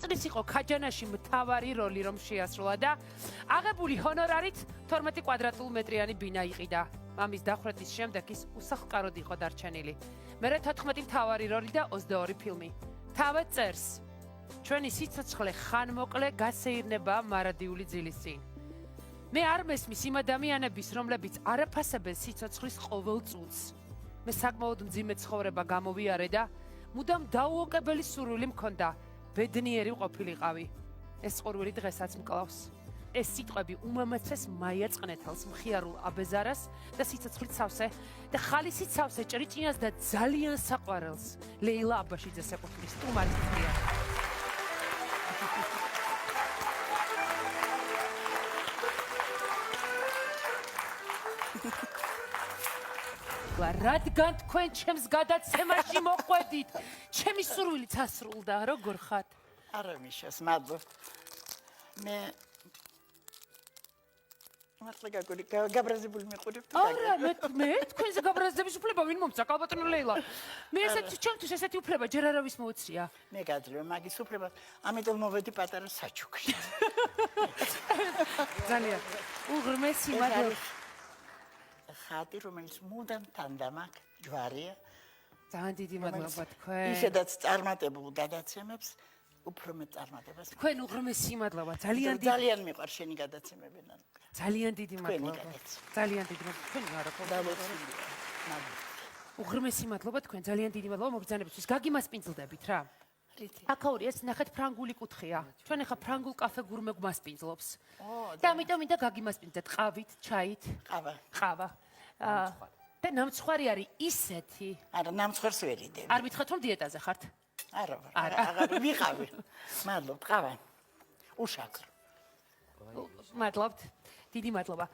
წლის იყო ქაჯანაში მთავარი როლი რომ შეასრულა და აღებული ჰონორარით 12 კვადრატულმეტრიანი ბინა იყიდა. მამის დახვრეტის შემდეგ ის უსახლკაროდ იყო დარჩენილი. მერე 14 მთავარი როლი და 22 ფილმი. თავად წერს. ჩვენი სიცოცხლე ხანმოკლე გასეირნება მარადიული ძილის წინ. მე არ მესმის იმ ადამიანების, რომლებიც არაფასებენ სიცოცხლის ყოველ წუთს. მე საკმაოდ მძიმე ცხოვრება გამოვიარე და მუდამ დაუოკებელი სურვილი მქონდა, ბედნიერი ყოფილიყავი. ეს ყურვილი დღესაც მკლავს. ეს სიტყვები უმამაცეს მაია წყნეთელს, მხიარულ აბეზარას და სიცოცხლით სავსე და ხალისით სავსე ჭრიჭინას და ძალიან საყვარელს ლეილა აბაშიძეს ეკუთვნის სტუმარი ხია. რადგან თქვენ ჩემს გადაცემაში მოყვედით, ჩემი სურვილიც ასრულდა, როგორ ხართ? არა მიშას, მადლობ. მე მართლა გაბრაზებული მიყურებ თუ არა, მე თქვენზე გაბრაზდების უფლება ვინ მომცა, კალბატონო ლეილა. მე ჩემთვის ესეთი უფლება ჯერ არავის მოუწია. მე გაძლევ მაგის უფლებას, ამიტომ მოვედი პატარა საჩუქში. ძალიან უღრმესი მადლობა. ხატი, რომელიც მუდამ თანდამაკ ჯვარია. ძალიან დიდი მადლობა თქვენ. ისედაც წარმატებულ გადაცემებს უფრო მეტ წარმატებას. თქვენ უღრმესი მადლობა. ძალიან მიყვარს შენი გადაცემები ნანუკა. ძალიან დიდი მადლობა. ძალიან დიდი მადლობა. თქვენ არა დავოცილია. მადლობა. უღრმესი მადლობა თქვენ. ძალიან დიდი მადლობა მოგზაურობისთვის. გაგიმასპინძლდებით რა. აკაური ეს ნახეთ ფრანგული კუთხეა. ჩვენ ახლა ფრანგულ კაფე გურმე გვასპინძლობს. და ამიტომ მინდა გაგიმასპინძლდეთ ყავით, ჩაით. ყავა. და ნამცხვარი არის ისეთი. არა, ნამცხვარს ვერ იდები. არ მითხრათ რომ დიეტაზე ხართ? არა, აღარ ვიყავი. მადლობ, ყავა. უშაქრო. მადლობთ. დიდი მადლობა.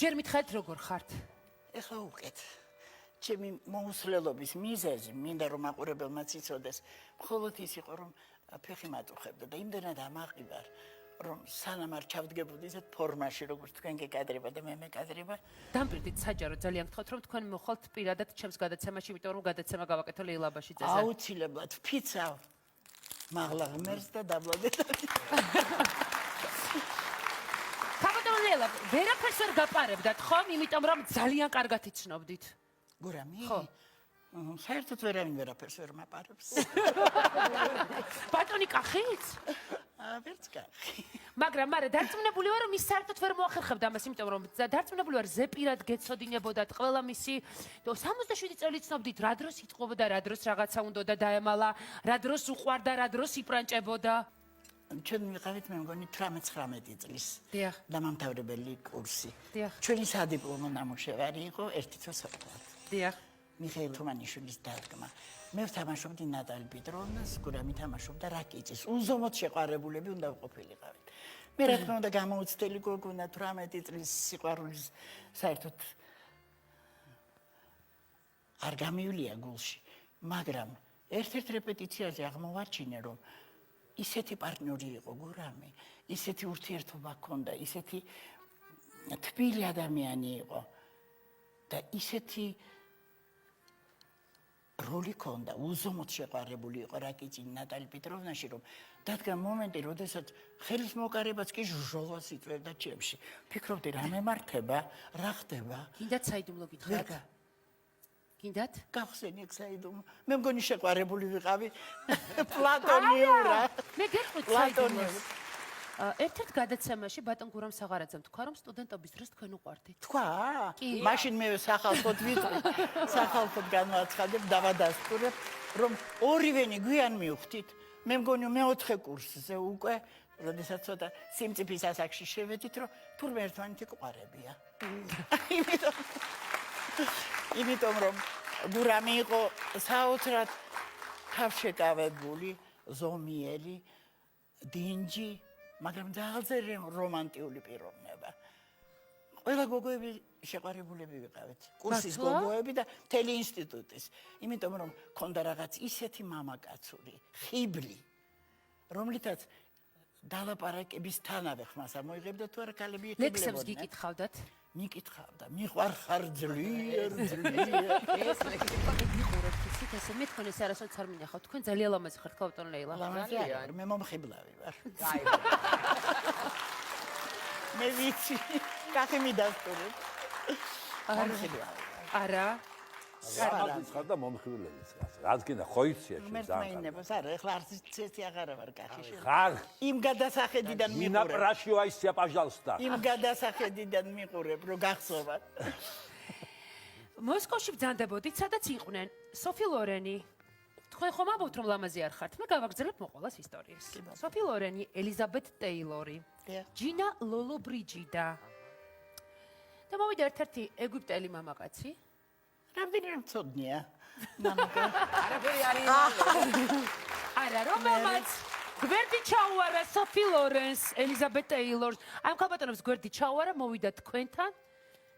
ჯერ მითხრათ როგორ ხართ? ეხლა უკეთ. ჩემი მოუსვლელობის მიზეზი მინდა რომ მაყურებელმაც იცოდეს, მხოლოდ ის იყო რომ ფეხი მატუხებდა და იმდენად ამაყივარ, რომ სანამ არ ჩავდგებოდი ისეთ ფორმაში, როგორც თქვენ გეკადრება და მე მეკადრება. დამპირდით საჯარო ძალიან გთხოვთ რომ თქვენ მოხვალთ პირადად ჩემს გადაცემაში, იმიტომ რომ გადაცემა გავაკეთო ლეილა აბაშიძეზე. აუცილებლად ვფიცავ მაღლა ღმერთს და დაბლადეთ. კაბატონო ლეილა, ვერაფერს ვერ გაპარებდათ ხომ, იმიტომ რომ ძალიან კარგად იცნობდით. გურამი? ხო. საერთოდ ვერავინ ვერაფერს ვერ მაპარებს. ბატონი კახიც? ვერც კახი. მაგრამ მარა დარწმუნებული ვარ რომ ის საერთოდ ვერ მოახერხებდა ამას, იმიტომ რომ დარწმუნებული ვარ ზეპირად გეცოდინებოდათ ყველა მისი 67 წელი ცნობდით რა დროს იტყობოდა, რა დროს რაღაცა უნდა დაემალა, რა დროს უყვარდა, რა დროს იპრანჭებოდა. ჩვენ ვიყავით მე მგონი 18-19 წლის დამამთავრებელი კურსი. ჩვენი სადიპლომო ნამუშევარი იყო ერთი თვე სოფლად. დიახ. მიხეილ თუმანიშვილის დადგმა. მე ვთამაშობდი ნატალი პეტროვნას, გურამი თამაშობდა რაკიჭის. უზომოდ შეყვარებულები უნდა ვყოფილიყავით. მე რა თქმა უნდა გამოუცდელი გოგონა 18 წლის სიყვარულის საერთოდ არ გამივლია გულში, მაგრამ ერთ-ერთ რეპეტიციაზე აღმოვაჩინე რომ ისეთი პარტნიორი იყო გურამი, ისეთი ურთიერთობა ჰქონდა, ისეთი თბილი ადამიანი იყო და ისეთი როლი ჰქონდა, უზომოდ შეყვარებული იყო რაკიჭი ნატალი პეტროვნაში, რომ დადგა მომენტი, როდესაც ხელის მოკარებაც კი ჟოჟოლას იწვევდა ჩემში. ფიქრობდი რა მემართება, რა ხდება? კიდაც საიდუმლო გითხრათ? კიდაც? გავხსენიეთ საიდუმლო. მე მგონი შეყვარებული ვიყავი პლატონიურა. მე გეტყვით საიდუმლოს. ერთ-ერთ გადაცემაში ბატონ გურამ საღარაძემ თქვა რომ სტუდენტობის დროს თქვენ უყვარდით. თქვა? მაშინ მე სახალხოდ ვიტყვი, სახალხოდ განვაცხადებ, დავადასტურებ, რომ ორივენი გვიან მივხვდით. მე მგონი მეოთხე კურსზე უკვე, როდესაც ცოტა სიმწიფის ასაკში შევედით, რომ თურმე ერთმანეთი გვყარებია. იმიტომ რომ გურამი იყო საოცრად თავშეკავებული, ზომიერი, დინჯი, მაგრამ ძალიან რომანტიული პიროვნება. ყველა გოგოები შეყვარებულები ვიყავით. კურსის გოგოები და მთელი ინსტიტუტის. იმიტომ რომ ქონდა რაღაც ისეთი მამაკაცური, ხიბლი, რომლითაც დალაპარაკების თანავე ხმას ამოიღებდა თუ არა ქალები იხებლებოდნენ. ლექსებს გიკითხავდათ? მიკითხავდა, მიყვარხარ ძლიერ. ეს ლექსი მიყურებთ ისიც? გითხრით ესე, მე თქვენ ეს არასოდეს არ მინახავთ. თქვენ ძალიან ლამაზი ხართ, ქალბატონო ლეილა. ლამაზი არ, მე მომხიბლავი ვარ. მე ვიცი, კახი მიდასტურებ. არა. ამას ხარ და მომხიბლელიც ხარ. რაც გინდა ხო იცი ეს მე მეინებას არა, ეხლა არც ცეცი აღარა ვარ კახი. ხარ იმ გადასახედიდან მინა მიყურებ. პრაშიოაისია პაჟალსტა. იმ გადასახედიდან მიყურებ, რომ გახსოვათ. მოსკოვში ბრძანდებოდით, სადაც იყვნენ სოფი ლორენი. თქვენ ხომ ამბობთ, რომ ლამაზი არ ხართ? მე გავაგრძელებ მოყოლას ისტორიას. სოფი ლორენი, ელიზაბეთ ტეილორი, ჯინა ლოლო ბრიჯიდა. და მოვიდა ერთ-ერთი ეგვიპტელი მამაკაცი. რამდენი მწოდნია? მამაკა. არაფერი არის. არა, რომელმაც გვერდი ჩაუარა სოფი ლორენს, ელიზაბეთ ტეილორს. ამ ქალბატონებს გვერდი ჩაუარა, მოვიდა თქვენთან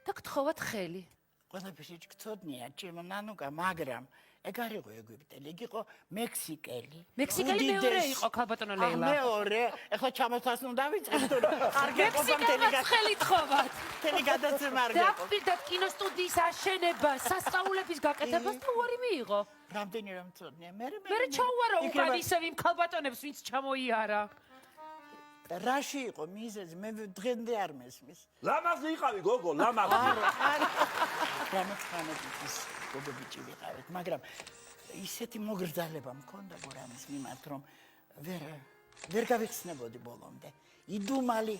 და გთხოვათ ხელი. ყველაფერი გწოდნია, ჩემო ნანუკა, მაგრამ ეგ არ იყო ეგვიპტელი, ეგ იყო მექსიკელი. მექსიკელი მეორე იყო ქალბატონო ლეილა. მეორე, ეხლა ჩამოთვას უნდა ვიწყებ თუ არ გეყოფა მთელი მექსიკელს ხელი თხოვათ. მთელი გადაცემა არ გეყოფა. დაპირდა კინოსტუდიის აშენება, სასწაულების გაკეთებას და უარი მიიღო. რამდენი რომ მწოდნია, მე მე ჩაუარა უკან ისევ იმ ქალბატონებს, ვინც ჩამოიარა. რაში იყო მიზეზი, მე დღემდე არ მესმის. ლამაზი იყავი გოგო, ლამაზი. რამოცხანების გოგო ბიჭი ვიყავით, მაგრამ ისეთი მოგრძალება მქონდა გორამის მიმართ, რომ ვერ გავიხსნებოდი ბოლომდე. იდუმალი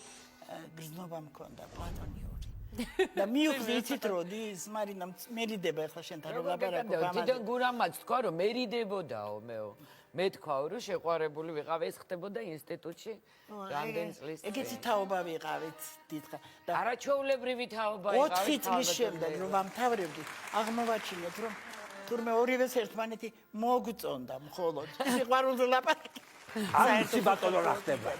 გზნობა მქონდა პლატონიური. და მივხვდი იცით რომ ის მარინა მერიდება ახლა შენთან რომ ლაპარაკობ თვითონ გურამაც თქვა რომ მერიდებოდაო მეო. მე თქვაო რომ შეყვარებული ვიყავ ეს ხდებოდა ინსტიტუტში რამდენი წლის წინ. ეგეთი თაობა ვიყავით დიდხა და არაჩვეულებრივი თაობა 4 წლის შემდეგ რომ ამთავრებდი აღმოვაჩინეთ რომ თურმე ორივეს ერთმანეთი მოგწონდა მხოლოდ სიყვარულზე ლაპარაკი. არ იცი ბატონო რა ხდება.